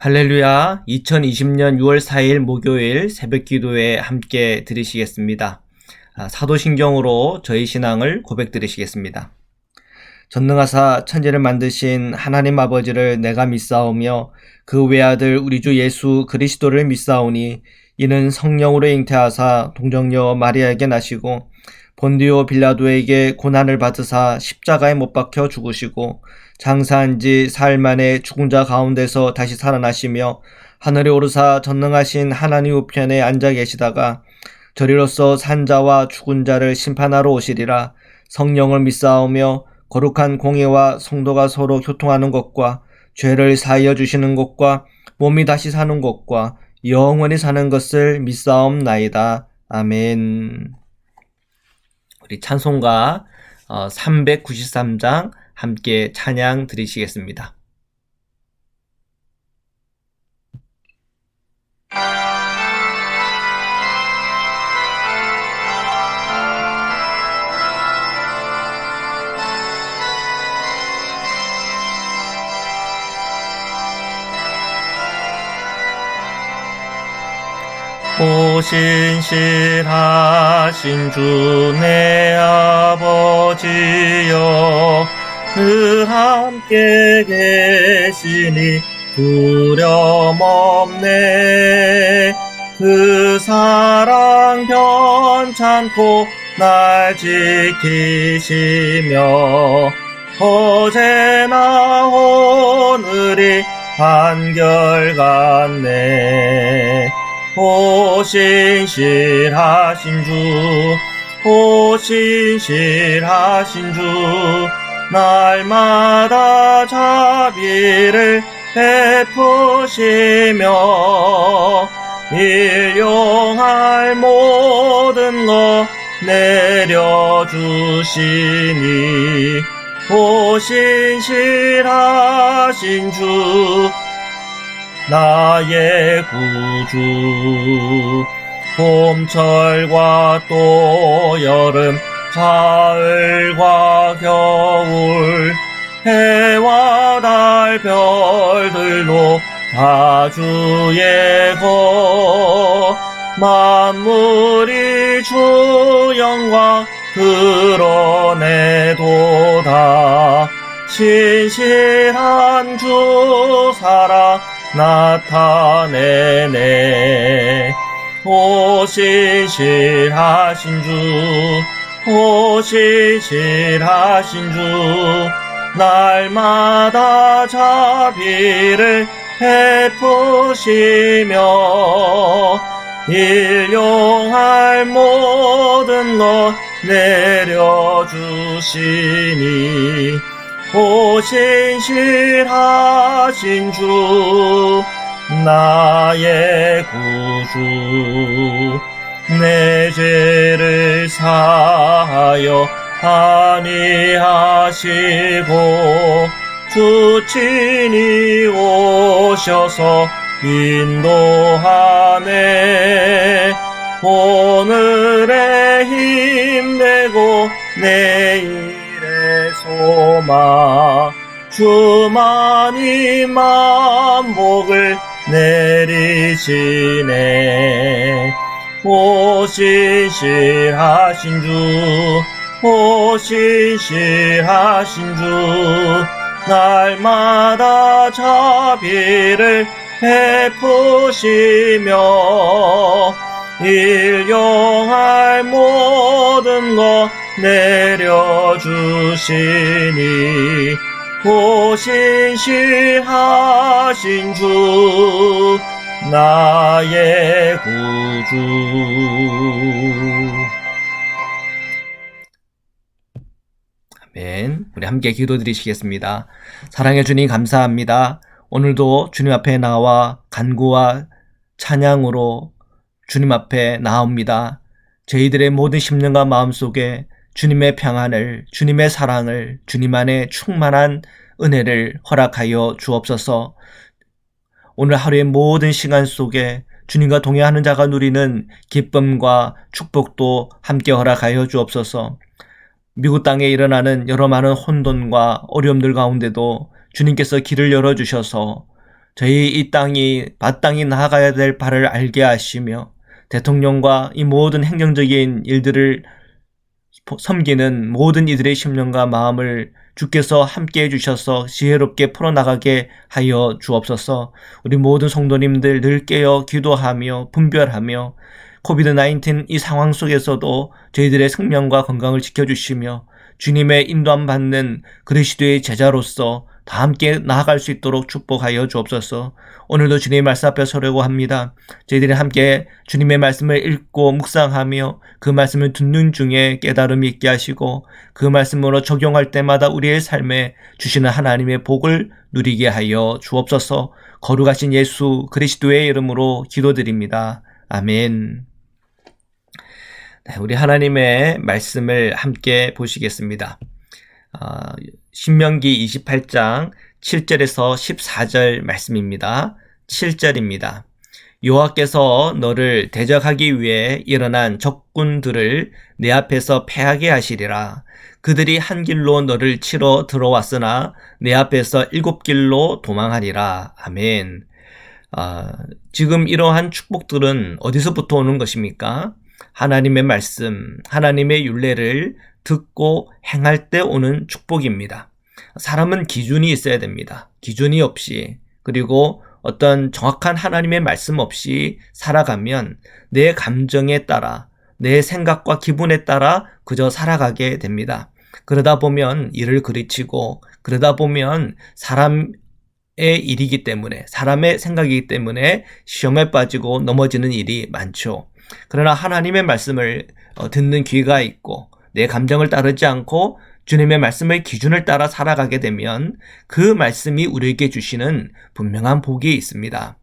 할렐루야. 2020년 6월 4일 목요일 새벽 기도에 함께 들으시겠습니다. 사도신경으로 저희 신앙을 고백드리시겠습니다. 전능하사 천지를 만드신 하나님 아버지를 내가 믿사오며 그 외아들 우리 주 예수 그리스도를 믿사오니 이는 성령으로 잉태하사 동정녀 마리아에게 나시고 본디오 빌라도에게 고난을 받으사 십자가에 못 박혀 죽으시고 장사한 지 사흘 만에 죽은 자 가운데서 다시 살아나시며 하늘에 오르사 전능하신 하나님 우편에 앉아 계시다가 저리로서 산자와 죽은 자를 심판하러 오시리라. 성령을 믿사오며 거룩한 공예와 성도가 서로 교통하는 것과 죄를 사하여 주시는 것과 몸이 다시 사는 것과 영원히 사는 것을 믿사옵나이다. 아멘. 우리 찬송가 393장 함께 찬양 드리시겠습니다. 오신실하신 주 내 아버지여 늘 함께 계시니 두려움 없네. 그 사랑 변찮고 날 지키시며 어제나 오늘이 한결같네. 오신실하신 주 오신실하신 주 날마다 자비를 베푸시며 일용할 모든 것 내려주시니 오신실하신 주 나의 구주. 봄철과 또 여름 가을과 겨울 해와 달 별들도 다 주의 것. 만물이 주 영광 드러내도다. 신실한 주 사랑 나타내네. 오신실하신 주 오신실하신 주 날마다 자비를 베푸시며 일용할 모든 것 내려주시니 오신실하신 주 나의 구주. 내 죄를 사하여 아니하시고 주 친히 오셔서 인도하네. 오늘의 힘내고 내일의 소망 주만이 만복을 내리시네. 오신실하신 주 오신실하신 주 날마다 자비를 베푸시며 일용할 모든 것 내려주시니 오신실하신 주 나의 구주. 아멘. 우리 함께 기도드리시겠습니다. 사랑해 주님 감사합니다. 오늘도 주님 앞에 나와 간구와 찬양으로 주님 앞에 나옵니다. 저희들의 모든 심령과 마음속에 주님의 평안을, 주님의 사랑을, 주님 안에 충만한 은혜를 허락하여 주옵소서. 오늘 하루의 모든 시간 속에 주님과 동행하는 자가 누리는 기쁨과 축복도 함께 허락하여 주옵소서. 미국 땅에 일어나는 여러 많은 혼돈과 어려움들 가운데도 주님께서 길을 열어주셔서 저희 이 땅이 마땅히 나아가야 될 바를 알게 하시며 대통령과 이 모든 행정적인 일들을 섬기는 모든 이들의 심령과 마음을 주께서 함께 해주셔서 지혜롭게 풀어나가게 하여 주옵소서. 우리 모든 성도님들 늘 깨어 기도하며 분별하며 코비드-19 이 상황 속에서도 저희들의 생명과 건강을 지켜주시며 주님의 인도함 받는 그리스도의 제자로서 다 함께 나아갈 수 있도록 축복하여 주옵소서. 오늘도 주님의 말씀 앞에 서려고 합니다. 저희들이 함께 주님의 말씀을 읽고 묵상하며 그 말씀을 듣는 중에 깨달음이 있게 하시고 그 말씀으로 적용할 때마다 우리의 삶에 주시는 하나님의 복을 누리게 하여 주옵소서. 거룩하신 예수 그리스도의 이름으로 기도드립니다. 아멘. 네, 우리 하나님의 말씀을 함께 보시겠습니다. 신명기 28장 7절에서 14절 말씀입니다. 7절입니다. 여호와께서 너를 대적하기 위해 일어난 적군들을 내 앞에서 패하게 하시리라. 그들이 한 길로 너를 치러 들어왔으나 내 앞에서 7길로 도망하리라. 아멘. 지금 이러한 축복들은 어디서부터 오는 것입니까? 하나님의 말씀, 하나님의 율례를 듣고 행할 때 오는 축복입니다. 사람은 기준이 있어야 됩니다. 기준이 없이, 그리고 어떤 정확한 하나님의 말씀 없이 살아가면 내 감정에 따라, 내 생각과 기분에 따라 그저 살아가게 됩니다. 그러다 보면 일을 그르치고, 그러다 보면 사람의 일이기 때문에, 사람의 생각이기 때문에 시험에 빠지고 넘어지는 일이 많죠. 그러나 하나님의 말씀을 듣는 귀가 있고 내 감정을 따르지 않고 주님의 말씀의 기준을 따라 살아가게 되면 그 말씀이 우리에게 주시는 분명한 복이 있습니다.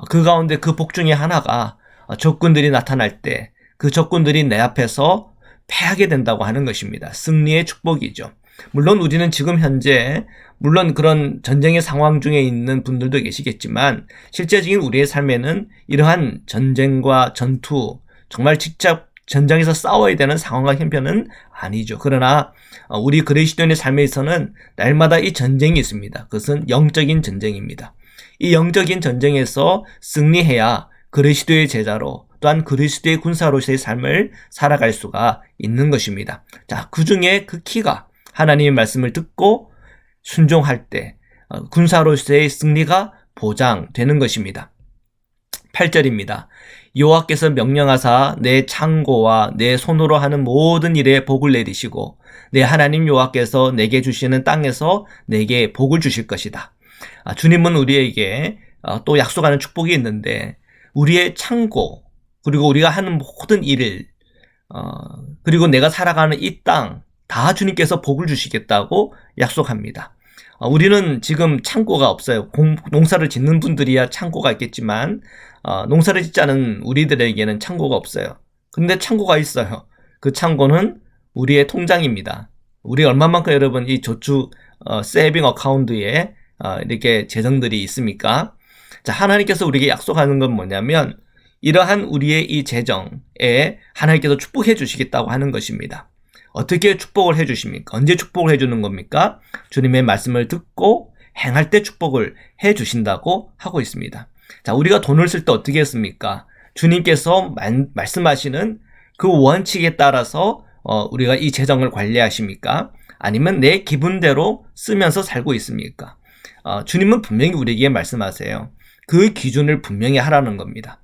그 가운데 그 복 중에 하나가 적군들이 나타날 때 그 적군들이 내 앞에서 패하게 된다고 하는 것입니다. 승리의 축복이죠. 물론 우리는 지금 현재 물론 그런 전쟁의 상황 중에 있는 분들도 계시겠지만 실제적인 우리의 삶에는 이러한 전쟁과 전투, 정말 직접 전장에서 싸워야 되는 상황과 형편은 아니죠. 그러나 우리 그리스도인의 삶에 있어서는 날마다 이 전쟁이 있습니다. 그것은 영적인 전쟁입니다. 이 영적인 전쟁에서 승리해야 그리스도의 제자로 또한 그리스도의 군사로서의 삶을 살아갈 수가 있는 것입니다. 자, 그 중에 그 키가 하나님의 말씀을 듣고 순종할 때 군사로서의 승리가 보장되는 것입니다. 8절입니다. 여호와께서 명령하사 내 창고와 내 손으로 하는 모든 일에 복을 내리시고 내 하나님 여호와께서 내게 주시는 땅에서 내게 복을 주실 것이다. 주님은 우리에게 또 약속하는 축복이 있는데 우리의 창고, 그리고 우리가 하는 모든 일을, 그리고 내가 살아가는 이 땅 다 주님께서 복을 주시겠다고 약속합니다. 우리는 지금 창고가 없어요. 농사를 짓는 분들이야 창고가 있겠지만 농사를 짓지 않은 우리들에게는 창고가 없어요. 근데 창고가 있어요. 그 창고는 우리의 통장입니다. 우리 얼마만큼 여러분 이 저축 세이빙 어카운트에 이렇게 재정들이 있습니까? 자, 하나님께서 우리에게 약속하는 건 뭐냐면 이러한 우리의 이 재정에 하나님께서 축복해 주시겠다고 하는 것입니다. 어떻게 축복을 해 주십니까? 언제 축복을 해 주는 겁니까? 주님의 말씀을 듣고 행할 때 축복을 해 주신다고 하고 있습니다. 자, 우리가 돈을 쓸 때 어떻게 했습니까? 주님께서 말씀하시는 그 원칙에 따라서 우리가 이 재정을 관리하십니까? 아니면 내 기분대로 쓰면서 살고 있습니까? 주님은 분명히 우리에게 말씀하세요. 그 기준을 분명히 하라는 겁니다.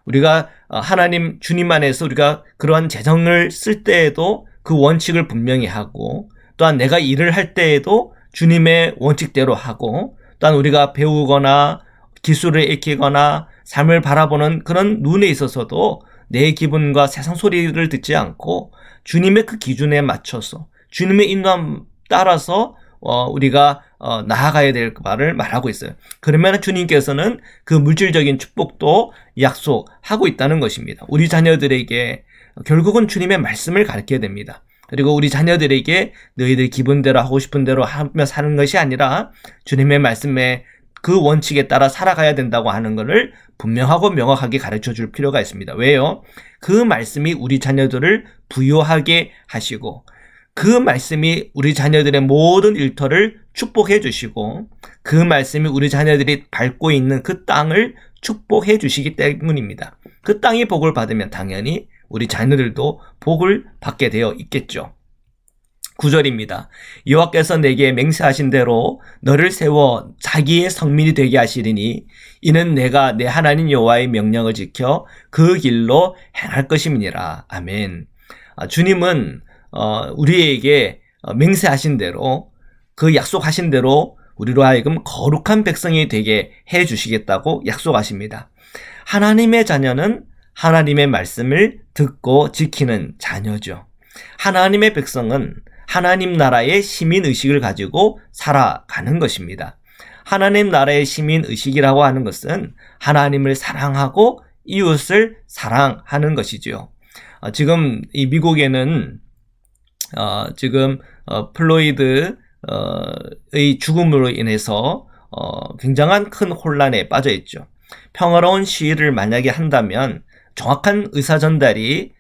우리가 하나님 주님 안에서 우리가 그러한 재정을 쓸 때에도 그 원칙을 분명히 하고, 또한 내가 일을 할 때에도 주님의 원칙대로 하고, 또한 우리가 배우거나 기술을 익히거나 삶을 바라보는 그런 눈에 있어서도 내 기분과 세상 소리를 듣지 않고 주님의 그 기준에 맞춰서 주님의 인도함 따라서 우리가 나아가야 될 바를 말하고 있어요. 그러면 주님께서는 그 물질적인 축복도 약속하고 있다는 것입니다. 우리 자녀들에게 결국은 주님의 말씀을 가르쳐야 됩니다. 그리고 우리 자녀들에게 너희들 기분대로 하고 싶은 대로 하며 사는 것이 아니라 주님의 말씀에 그 원칙에 따라 살아가야 된다고 하는 것을 분명하고 명확하게 가르쳐 줄 필요가 있습니다. 왜요? 그 말씀이 우리 자녀들을 부유하게 하시고 그 말씀이 우리 자녀들의 모든 일터를 축복해 주시고 그 말씀이 우리 자녀들이 밟고 있는 그 땅을 축복해 주시기 때문입니다. 그 땅이 복을 받으면 당연히 우리 자녀들도 복을 받게 되어 있겠죠. 9절입니다. 여호와께서 내게 맹세하신 대로 너를 세워 자기의 성민이 되게 하시리니 이는 내가 내 하나님 여호와의 명령을 지켜 그 길로 행할 것임이니라. 아멘. 주님은 우리에게 맹세하신 대로 그 약속하신 대로 우리로 하여금 거룩한 백성이 되게 해 주시겠다고 약속하십니다. 하나님의 자녀는 하나님의 말씀을 듣고 지키는 자녀죠. 하나님의 백성은 하나님 나라의 시민의식을 가지고 살아가는 것입니다. 하나님 나라의 시민의식이라고 하는 것은 하나님을 사랑하고 이웃을 사랑하는 것이죠. 지금 이 미국에는 지금 플로이드의 죽음으로 인해서 굉장한 큰 혼란에 빠져 있죠. 평화로운 시위를 만약에 한다면 정확한 의사 전달이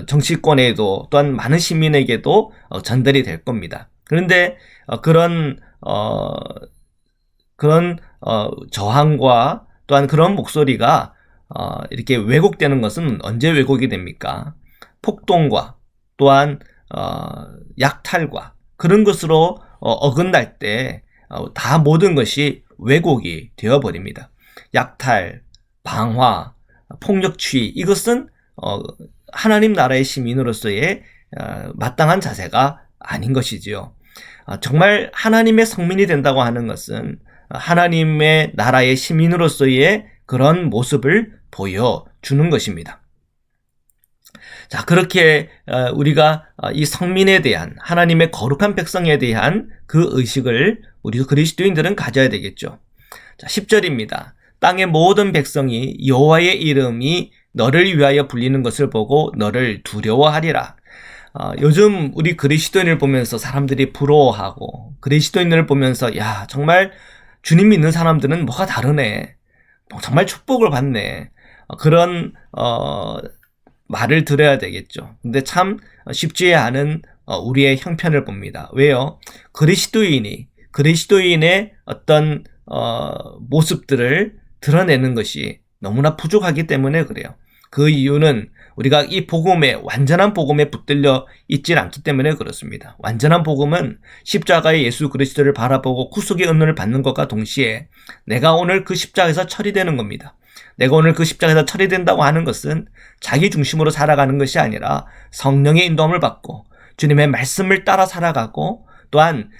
정치권에도 또한 많은 시민에게도 전달이 될 겁니다. 그런데 그런 저항과 또한 그런 목소리가 이렇게 왜곡되는 것은 언제 왜곡이 됩니까? 폭동과 또한 약탈과 그런 것으로 어긋날 때 다 모든 것이 왜곡이 되어버립니다. 약탈, 방화, 폭력취 이것은 하나님 나라의 시민으로서의 마땅한 자세가 아닌 것이지요. 정말 하나님의 성민이 된다고 하는 것은 하나님의 나라의 시민으로서의 그런 모습을 보여주는 것입니다. 자, 그렇게 우리가 이 성민에 대한 하나님의 거룩한 백성에 대한 그 의식을 우리 그리스도인들은 가져야 되겠죠. 자, 10절입니다. 땅의 모든 백성이 여호와의 이름이 너를 위하여 불리는 것을 보고 너를 두려워하리라. 요즘 우리 그리스도인을 보면서 사람들이 부러워하고 그리스도인을 보면서 야 정말 주님 믿는 사람들은 뭐가 다르네. 정말 축복을 받네. 그런 말을 들어야 되겠죠. 근데 참 쉽지 않은 우리의 형편을 봅니다. 왜요? 그리스도인의 어떤 모습들을 드러내는 것이 너무나 부족하기 때문에 그래요. 그 이유는 우리가 이 복음에 완전한 복음에 붙들려 있질 않기 때문에 그렇습니다. 완전한 복음은 십자가의 예수 그리스도를 바라보고 구속의 은혜를 받는 것과 동시에 내가 오늘 그 십자가에서 처리되는 겁니다. 내가 오늘 그 십자가에서 처리된다고 하는 것은 자기 중심으로 살아가는 것이 아니라 성령의 인도함을 받고 주님의 말씀을 따라 살아가고 또한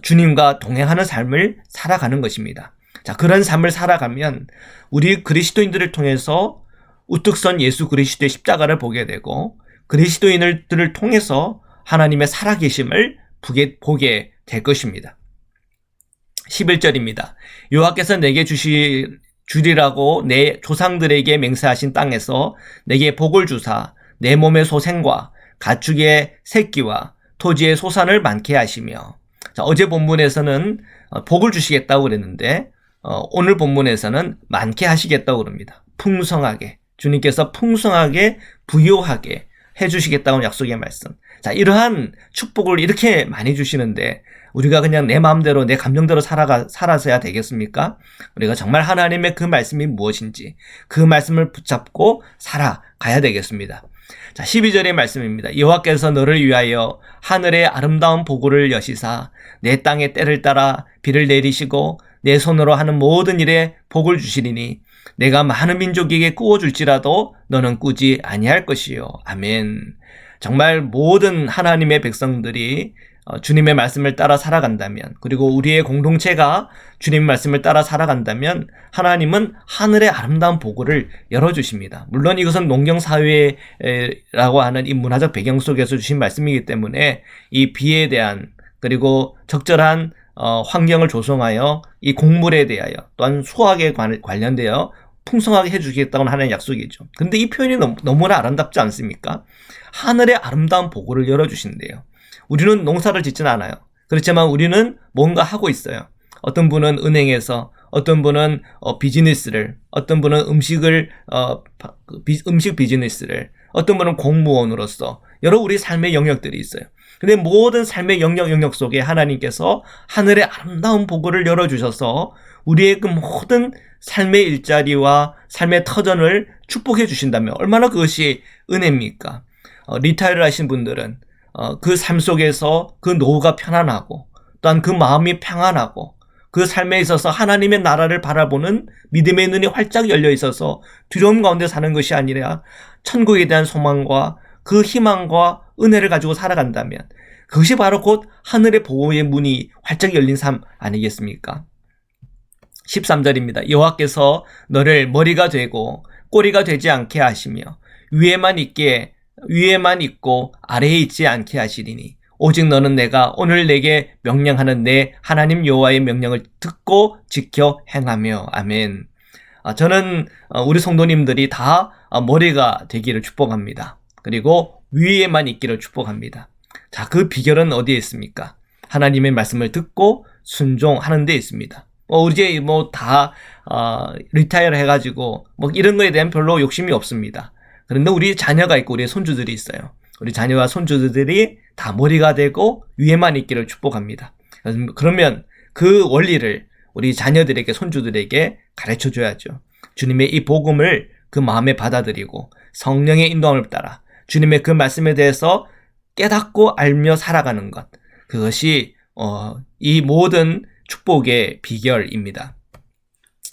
주님과 동행하는 삶을 살아가는 것입니다. 자, 그런 삶을 살아가면 우리 그리스도인들을 통해서 우뚝 선 예수 그리스도의 십자가를 보게 되고 그리스도인들을 통해서 하나님의 살아계심을 보게 될 것입니다. 11절입니다. 여호와께서 내게 주리라고 내 조상들에게 맹세하신 땅에서 내게 복을 주사 내 몸의 소생과 가축의 새끼와 토지의 소산을 많게 하시며. 자, 어제 본문에서는 복을 주시겠다고 그랬는데 오늘 본문에서는 많게 하시겠다고 그럽니다. 풍성하게. 주님께서 풍성하게 부요하게 해주시겠다는 약속의 말씀. 자, 이러한 축복을 이렇게 많이 주시는데 우리가 그냥 내 마음대로 내 감정대로 살아서야 되겠습니까? 우리가 정말 하나님의 그 말씀이 무엇인지 그 말씀을 붙잡고 살아가야 되겠습니다. 자, 12절의 말씀입니다. 여호와께서 너를 위하여 하늘의 아름다운 보고를 여시사 내 땅의 때를 따라 비를 내리시고 내 손으로 하는 모든 일에 복을 주시리니 내가 많은 민족에게 꾸어줄지라도 너는 꾸지 아니할 것이요. 아멘. 정말 모든 하나님의 백성들이 주님의 말씀을 따라 살아간다면 그리고 우리의 공동체가 주님의 말씀을 따라 살아간다면 하나님은 하늘의 아름다운 보고를 열어주십니다. 물론 이것은 농경사회라고 하는 이 문화적 배경 속에서 주신 말씀이기 때문에 이 비에 대한 그리고 적절한 환경을 조성하여 이 곡물에 대하여 또한 수확에 관련되어 풍성하게 해주겠다고 하는 약속이죠. 근데 이 표현이 너무나 아름답지 않습니까? 하늘의 아름다운 보고를 열어주신대요. 우리는 농사를 짓진 않아요. 그렇지만 우리는 뭔가 하고 있어요. 어떤 분은 은행에서, 어떤 분은 비즈니스를, 어떤 분은 음식 비즈니스를, 어떤 분은 공무원으로서 여러 우리 삶의 영역들이 있어요. 근데 모든 삶의 영역 속에 하나님께서 하늘의 아름다운 보고를 열어주셔서 우리의 그 모든 삶의 일자리와 삶의 터전을 축복해 주신다면 얼마나 그것이 은혜입니까? 리타이어를 하신 분들은 그 삶 속에서 그 노후가 편안하고 또한 그 마음이 평안하고 그 삶에 있어서 하나님의 나라를 바라보는 믿음의 눈이 활짝 열려 있어서 두려움 가운데 사는 것이 아니라 천국에 대한 소망과 그 희망과 은혜를 가지고 살아간다면 그것이 바로 곧 하늘의 보호의 문이 활짝 열린 삶 아니겠습니까? 13절입니다. 여호와께서 너를 머리가 되고 꼬리가 되지 않게 하시며 위에만 있고 아래에 있지 않게 하시리니 오직 너는 내가 오늘 내게 명령하는 내 하나님 여호와의 명령을 듣고 지켜 행하며. 아멘. 저는 우리 성도님들이 다 머리가 되기를 축복합니다. 그리고 위에만 있기를 축복합니다. 자, 그 비결은 어디에 있습니까? 하나님의 말씀을 듣고 순종하는 데 있습니다. 이제 다 리타이어 해가지고 이런 거에 대한 별로 욕심이 없습니다. 그런데 우리 자녀가 있고 우리 손주들이 있어요. 우리 자녀와 손주들이 다 머리가 되고 위에만 있기를 축복합니다. 그러면 그 원리를 우리 자녀들에게 손주들에게 가르쳐 줘야죠. 주님의 이 복음을 그 마음에 받아들이고 성령의 인도함을 따라 주님의 그 말씀에 대해서 깨닫고 알며 살아가는 것, 그것이 이 모든 축복의 비결입니다.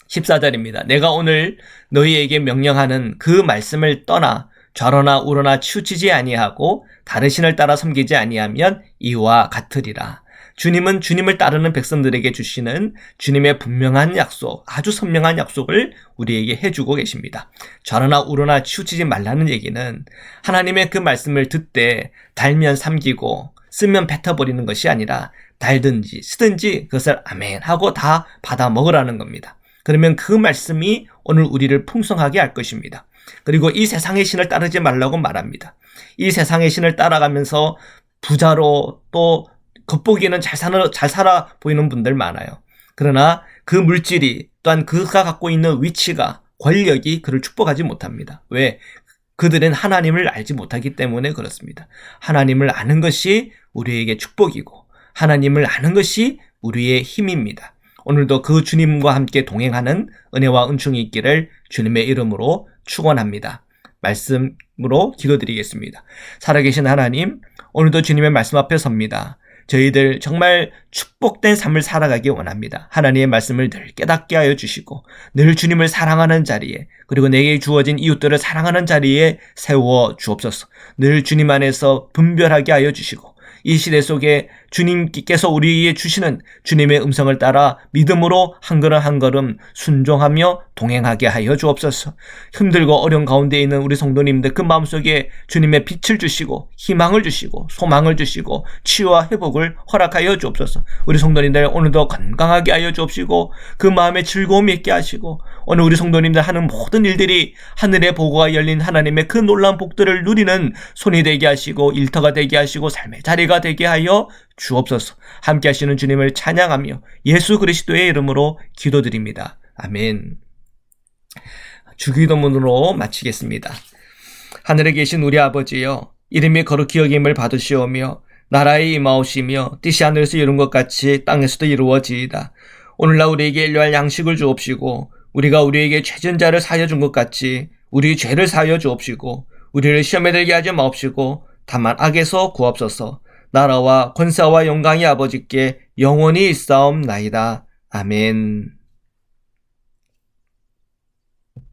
14절입니다. 내가 오늘 너희에게 명령하는 그 말씀을 떠나 좌로나 우로나 치우치지 아니하고 다른 신을 따라 섬기지 아니하면 이와 같으리라. 주님은 주님을 따르는 백성들에게 주시는 주님의 분명한 약속, 아주 선명한 약속을 우리에게 해주고 계십니다. 좌로나 우로나 치우치지 말라는 얘기는 하나님의 그 말씀을 듣되 달면 삼키고 쓰면 뱉어버리는 것이 아니라 달든지 쓰든지 그것을 아멘 하고 다 받아 먹으라는 겁니다. 그러면 그 말씀이 오늘 우리를 풍성하게 할 것입니다. 그리고 이 세상의 신을 따르지 말라고 말합니다. 이 세상의 신을 따라가면서 부자로 또 겉보기에는 잘 살아 보이는 분들 많아요. 그러나 그 물질이 또한 그가 갖고 있는 위치가 권력이 그를 축복하지 못합니다. 왜? 그들은 하나님을 알지 못하기 때문에 그렇습니다. 하나님을 아는 것이 우리에게 축복이고 하나님을 아는 것이 우리의 힘입니다. 오늘도 그 주님과 함께 동행하는 은혜와 은총이 있기를 주님의 이름으로 축원합니다. 말씀으로 기도드리겠습니다. 살아계신 하나님, 오늘도 주님의 말씀 앞에 섭니다. 저희들 정말 축복된 삶을 살아가기 원합니다. 하나님의 말씀을 늘 깨닫게 하여 주시고 늘 주님을 사랑하는 자리에, 그리고 내게 주어진 이웃들을 사랑하는 자리에 세워 주옵소서. 늘 주님 안에서 분별하게 하여 주시고 이 시대 속에 주님께서 우리에게 주시는 주님의 음성을 따라 믿음으로 한 걸음 한 걸음 순종하며 동행하게 하여 주옵소서. 힘들고 어려운 가운데 있는 우리 성도님들 그 마음속에 주님의 빛을 주시고 희망을 주시고 소망을 주시고 치유와 회복을 허락하여 주옵소서. 우리 성도님들 오늘도 건강하게 하여 주옵시고 그 마음에 즐거움이 있게 하시고 오늘 우리 성도님들 하는 모든 일들이 하늘의 보고가 열린 하나님의 그 놀라운 복들을 누리는 손이 되게 하시고 일터가 되게 하시고 삶의 자리가 되게 하여 주옵소서. 함께 하시는 주님을 찬양하며 예수 그리스도의 이름으로 기도드립니다. 아멘. 주기도문으로 마치겠습니다. 하늘에 계신 우리 아버지여, 이름이 거룩히 여김을 받으시오며 나라의 임하오시며 뜻이 하늘에서 이룬 것 같이 땅에서도 이루어지이다. 오늘날 우리에게 일용할 양식을 주옵시고 우리가 우리에게 죄진 자를 사하여 준 것 같이 우리 죄를 사하여 주옵시고 우리를 시험에 들게 하지 마옵시고 다만 악에서 구하옵소서. 나라와 권세와 영광이 아버지께 영원히 있사옵나이다. 아멘.